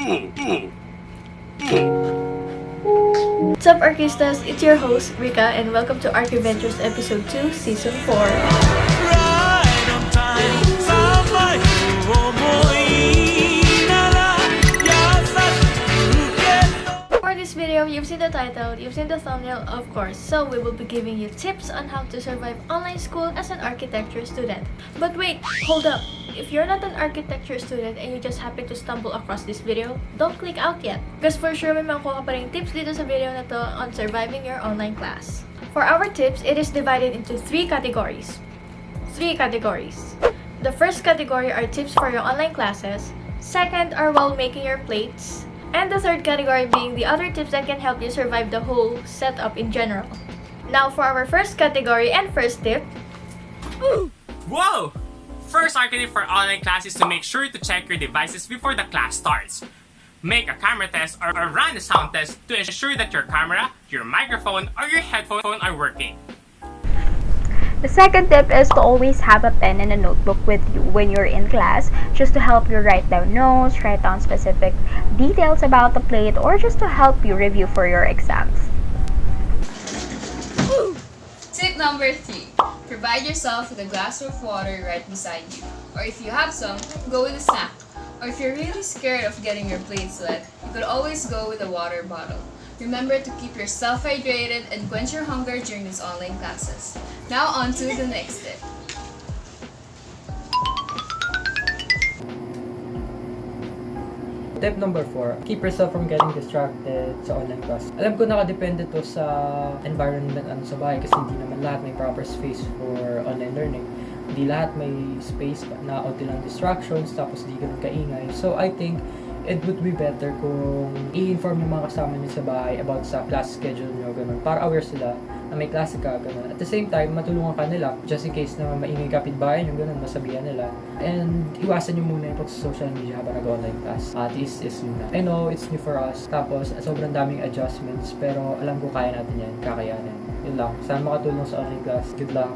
What's up, Arkistas? It's your host, Rika, and welcome to Arkiventure's Episode 2, Season 4. Right on time, For this video, you've seen the title, you've seen the thumbnail, of course, so we will be giving you tips on how to survive online school as an architecture student. But wait, hold up! If you're not an architecture student and you just happen to stumble across this video, don't click out yet. Because for sure may makuha ka pa rin tips dito sa video na to on surviving your online class. For our tips, it is divided into three categories. The first category are tips for your online classes. Second are while making your plates. And the third category being the other tips that can help you survive the whole setup in general. Now for our first category and first tip. Whoa! First tip for online class is to make sure to check your devices before the class starts. Make a camera test or run a sound test to ensure that your camera, your microphone, or your headphone are working. The second tip is to always have a pen and a notebook with you when you're in class, just to help you write down notes, write down specific details about the plate, or just to help you review for your exams. Tip number 3. Provide yourself with a glass of water right beside you. Or if you have some, go with a snack. Or if you're really scared of getting your plates wet, you could always go with a water bottle. Remember to keep yourself hydrated and quench your hunger during these online classes. Now on to the next tip. Tip number 4, keep yourself from getting distracted sa online class. Alam ko nakadepende to sa environment sa bahay kasi hindi naman lahat may proper space for online learning. Hindi lahat may space na onti lang distractions tapos di ganun kaingay. So I think it would be better kung i-inform yung mga kasama niyo sa bahay about sa class schedule niyo, ganun, para aware sila na may klase ka, ganun. At the same time, matulungan ka nila just in case na maingay kapitbahay yung ganun, masabihan nila. And iwasan niyo muna yung social media habang nag-online class. This is muna. I know, it's new for us. Tapos, sobrang daming adjustments, pero alam ko kaya natin yan, kakayanin. Yun lang. Sana makatulong sa online class. Good luck.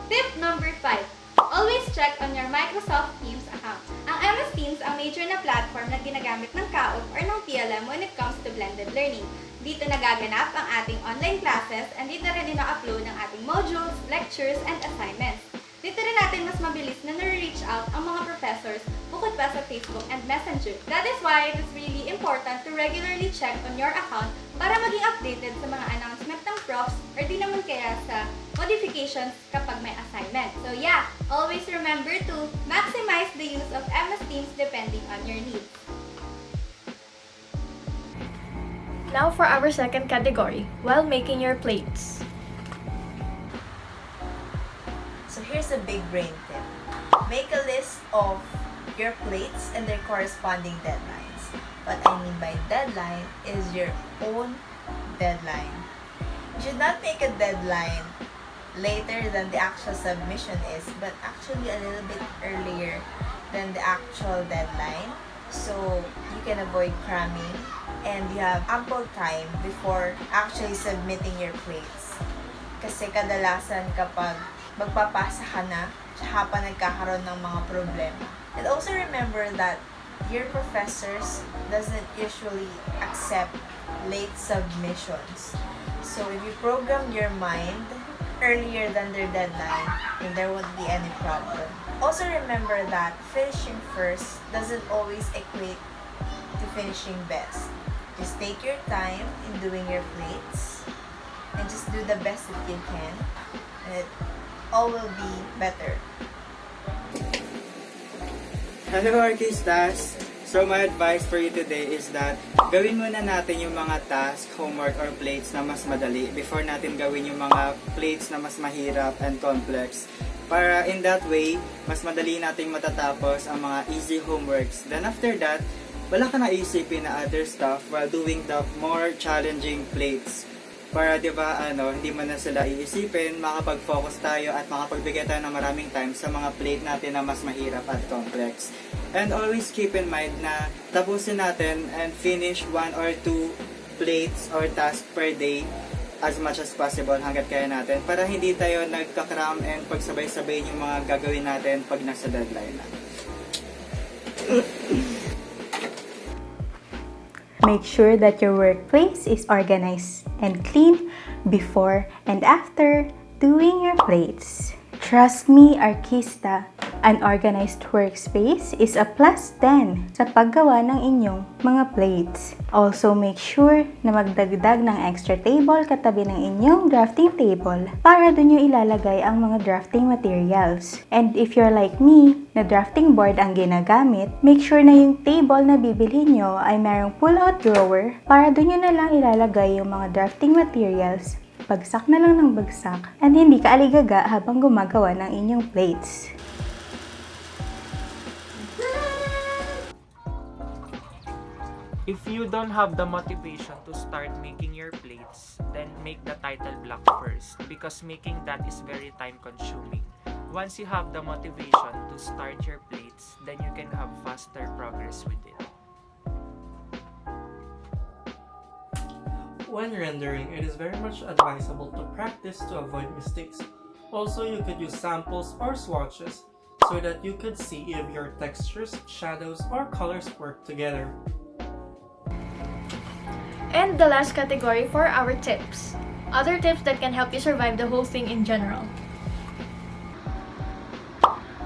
Tip number 5. Always check on your Microsoft Teams account. Ang MS Teams ang major na platform na ginagamit ng CAOP or ng PLM when it comes to blended learning. Dito nagaganap ang ating online classes and dito rin ina-upload ang ating modules, lectures, and assignments. Dito rin natin mas mabilis na na-reach out ang mga professors bukod pa sa Facebook and Messenger. That is why it is really important to regularly check on your account para maging updated sa mga announcement ng profs or di naman kaya sa modifications kapag may assignment. So yeah, always remember to maximize the use of MS Teams depending on your needs. Now for our second category, while making your plates. So here's a big brain tip. Make a list of your plates and their corresponding deadlines. What I mean by deadline is your own deadline. You should not make a deadline later than the actual submission is, but actually a little bit earlier than the actual deadline, so you can avoid cramming and you have ample time before actually submitting your plates. Kasi kadalasan kapag magpapasa ka na, tsaka pa nagkakaroon ng mga problema. And also remember that your professors doesn't usually accept late submissions. So if you program your mind earlier than their deadline, then there won't be any problem. Also remember that finishing first doesn't always equate to finishing best. Just take your time in doing your plates and just do the best that you can, and it all will be better. Hello Arkistas! So my advice for you today is that gawin muna natin yung mga task, homework, or plates na mas madali before natin gawin yung mga plates na mas mahirap and complex. Para in that way, mas madali nating matatapos ang mga easy homeworks. Then after that, wala ka na isipin na other stuff while doing the more challenging plates. Para hindi mo na sila iisipin, makapag-focus tayo at makapagbigay tayo ng maraming time sa mga plate natin na mas mahirap at complex. And always keep in mind na tapusin natin and finish 1 or 2 plates or tasks per day as much as possible hanggat kaya natin para hindi tayo nagka-cram and pagsabay-sabay yung mga gagawin natin pag nasa deadline na. Make sure that your workplace is organized and clean before and after doing your plates. Trust me, Arkista, an organized workspace is a plus 10 sa paggawa ng inyong mga plates. Also, make sure na magdagdag ng extra table katabi ng inyong drafting table para dun nyo ilalagay ang mga drafting materials. And if you're like me, na drafting board ang ginagamit, make sure na yung table na bibilhin nyo ay mayroong pull-out drawer para dun nyo na lang ilalagay yung mga drafting materials. Bagsak na lang ng bagsak at hindi ka aligaga habang gumagawa ng inyong plates. If you don't have the motivation to start making your plates, then make the title block first because making that is very time consuming. Once you have the motivation to start your plates, then you can have faster progress with it. When rendering, it is very much advisable to practice to avoid mistakes. Also, you could use samples or swatches so that you could see if your textures, shadows, or colors work together. And the last category for our tips. Other tips that can help you survive the whole thing in general.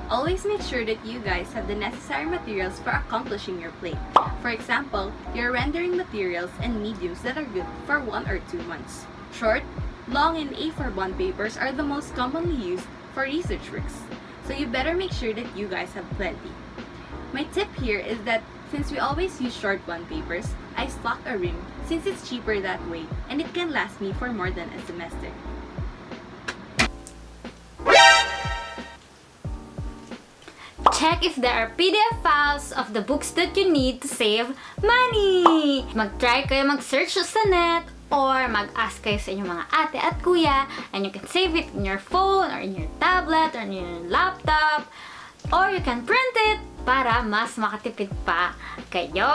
Always make sure that you guys have the necessary materials for accomplishing your plate. For example, your rendering materials and mediums that are good for 1 or 2 months. Short, long, and A4 bond papers are the most commonly used for research works, so you better make sure that you guys have plenty. My tip here is that since we always use short bond papers, I stock a rim since it's cheaper that way and it can last me for more than a semester. Check if there are PDF files of the books that you need to save money! Mag-try kayo mag-search sa net or mag-ask kayo sa inyong mga ate at kuya and you can save it in your phone or in your tablet or in your laptop or you can print it para mas makatipid pa kayo.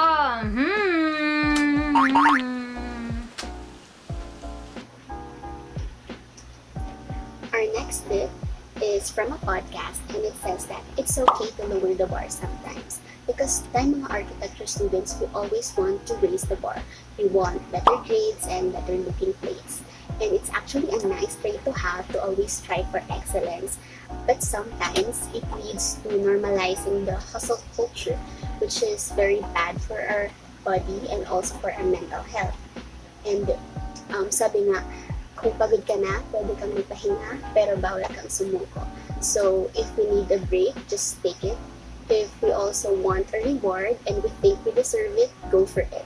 Our next tip is from a podcast and it says that it's okay to lower the bar sometimes because tayong mga architecture students, we always want to raise the bar. We want better grades and better looking plates. And it's actually a nice trait to have to always strive for excellence. But sometimes it leads to normalizing the hustle culture, which is very bad for our body and also for our mental health. And sabi nga, kung pagod ka na, pwede kang magpahinga, pero bawal kang sumuko. So, if we need a break, just take it. If we also want a reward and we think we deserve it, go for it.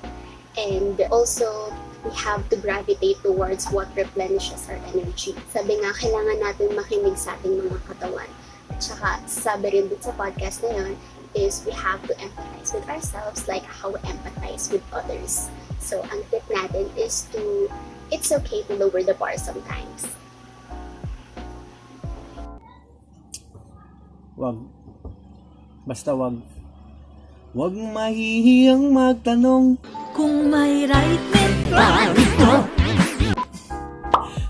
And also, we have to gravitate towards what replenishes our energy. Sabi nga, kailangan natin makinig sa ating mga katawan. At saka, sabi rin din sa podcast na yun, is we have to empathize with ourselves like how we empathize with others. So, ang tip natin is to it's okay to lower the bar sometimes. Wag. Basta wag. Wag mahihiyang magtanong kung may right ba.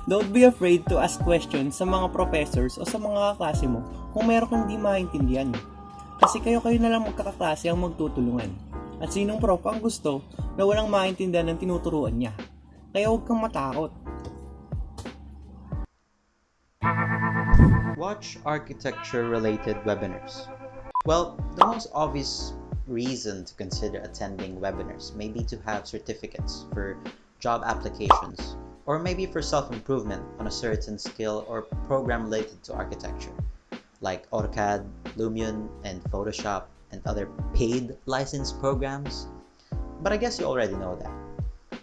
Don't be afraid to ask questions sa mga professors o sa mga kaklase mo kung meron kang hindi maintindihan. Kasi kayo na lang magkakaklase ang magtutulungan. At sinong prof ang gusto na walang maintindihan ng tinuturuan niya. Kaya huwag kang matakot. Watch architecture-related webinars. Well, the most obvious reason to consider attending webinars may be to have certificates for job applications or maybe for self-improvement on a certain skill or program related to architecture, like AutoCAD, Lumion, and Photoshop, and other paid license programs. But I guess you already know that.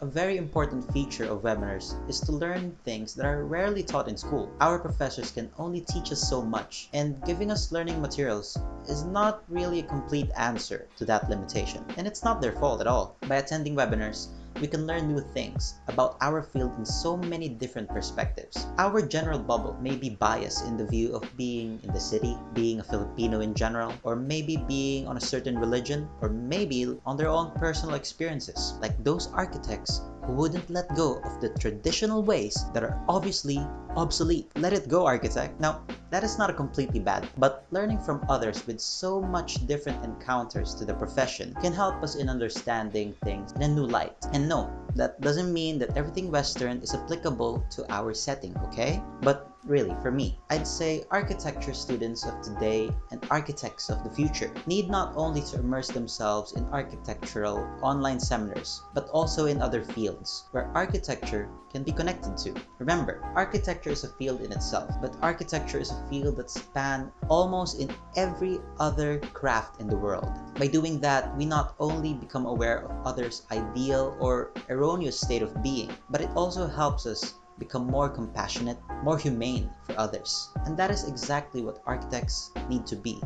A very important feature of webinars is to learn things that are rarely taught in school. Our professors can only teach us so much, and giving us learning materials is not really a complete answer to that limitation. And it's not their fault at all. By attending webinars, we can learn new things about our field in so many different perspectives. Our general bubble may be biased in the view of being in the city, being a Filipino in general, or maybe being on a certain religion, or maybe on their own personal experiences. Like those architects who wouldn't let go of the traditional ways that are obviously obsolete. Let it go, architect. Now, that is not a completely bad, but learning from others with so much different encounters to the profession can help us in understanding things in a new light. And no, that doesn't mean that everything Western is applicable to our setting, okay? But really, for me, I'd say architecture students of today and architects of the future need not only to immerse themselves in architectural online seminars, but also in other fields where architecture can be connected to. Remember, architecture is a field in itself, but architecture is a field that spans almost in every other craft in the world. By doing that, we not only become aware of others' ideal or erroneous state of being, but it also helps us become more compassionate, more humane for others. And that is exactly what architects need to be,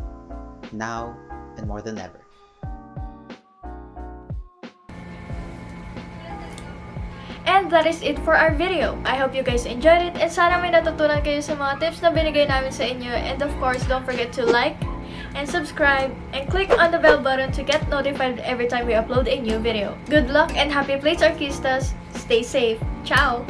now and more than ever. And that is it for our video. I hope you guys enjoyed it and sana may natutunan kayo sa mga tips na binigay namin sa inyo. And of course, don't forget to like and subscribe and click on the bell button to get notified every time we upload a new video. Good luck and happy plates, Arkistas! Stay safe. Ciao!